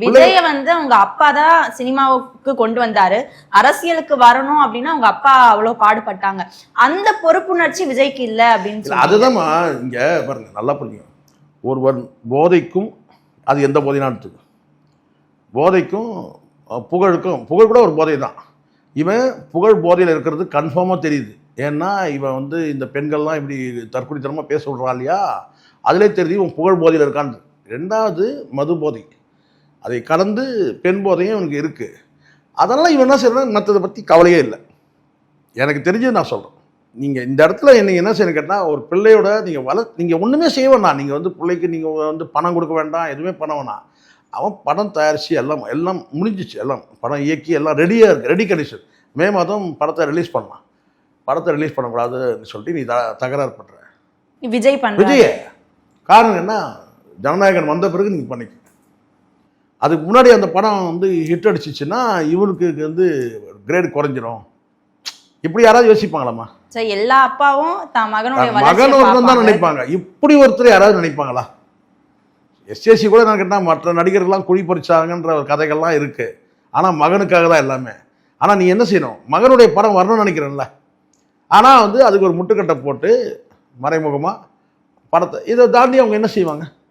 விஜய வந்து அவங்க அப்பா தான் சினிமாவுக்கு கொண்டு வந்தாரு. அரசியலுக்கு வரணும் அப்படின்னா அவங்க அப்பா அவ்வளவு பாடுபட்டாங்க. அந்த பொறுப்புணர்ச்சி விஜய்க்கு இல்ல அப்படின்னு சொல்லி. அதுதான் இங்க பாருங்க, நல்லா புரியும். ஒருவன் போதைக்கும், அது எந்த போதைனான்னு, போதைக்கும் புகழுக்கும், புகழ் கூட ஒரு போதை தான். இவன் புகழ் போதையில் இருக்கிறது கன்ஃபார்மாக தெரியுது. ஏன்னா இவன் வந்து இந்த பெண்கள்லாம் இப்படி தற்கொலைத்தனமாக பேச விட்றா இல்லையா, அதிலே தெரியுது இவன் புகழ் போதையில் இருக்கான்னு. ரெண்டாவது மது போதை, அதை கடந்து பெண் போதையும் இவனுக்கு இருக்குது. அதனால் இவன் என்ன செய்யறான், மற்றதை பற்றி கவலையே இல்லை. எனக்கு தெரிஞ்சது நான் சொல்கிறேன். நீங்கள் இந்த இடத்துல நீங்கள் என்ன செய்யணும் கேட்டால், ஒரு பிள்ளையோட நீங்கள் ஒன்றுமே செய்ய வேணாம். நீங்கள் வந்து பிள்ளைக்கு நீங்கள் வந்து பணம் கொடுக்க வேண்டாம், எதுவுமே பண்ண வேணாம். அவன் படம் தயாரித்து எல்லாம் முடிஞ்சிச்சு, எல்லாம் படம் இயக்கி எல்லாம் ரெடியாக இருக்குது, ரெடி கண்டிஷன். மே மாதம் படத்தை ரிலீஸ் பண்ணலாம். படத்தை ரிலீஸ் பண்ணக்கூடாதுன்னு சொல்லிட்டு நீ தகராறு பண்ணுற விஜய் காரணம் என்ன, ஜனநாயகன் வந்த பிறகு நீங்கள் பண்ணிக்க. அதுக்கு முன்னாடி அந்த படம் வந்து ஹிட் அடிச்சிச்சுன்னா இவனுக்கு வந்து கிரேடு குறைஞ்சிரும். இப்படி யாராவது யோசிப்பாங்களாம்மா? எல்லா அப்பாவும் தான் மகன் ஒருத்தன் தான் நினைப்பாங்க. இப்படி ஒருத்தர் யாராவது நினைப்பாங்களா? எஸ்எஸ்சி கூட நான் கேட்டால் மற்ற நடிகர்கள்லாம் குழி பறிச்சாங்கன்ற ஒரு கதைகள்லாம் இருக்குது. ஆனால் மகனுக்காக தான் எல்லாமே. ஆனால் நீ என்ன செய்யணும், மகனுடைய படம் வரணும்னு நினைக்கிறேன்ல. ஆனால் வந்து அதுக்கு ஒரு முட்டுக்கட்டை போட்டு மறைமுகமாக படத்தை இதை தாண்டி அவங்க என்ன செய்வாங்க?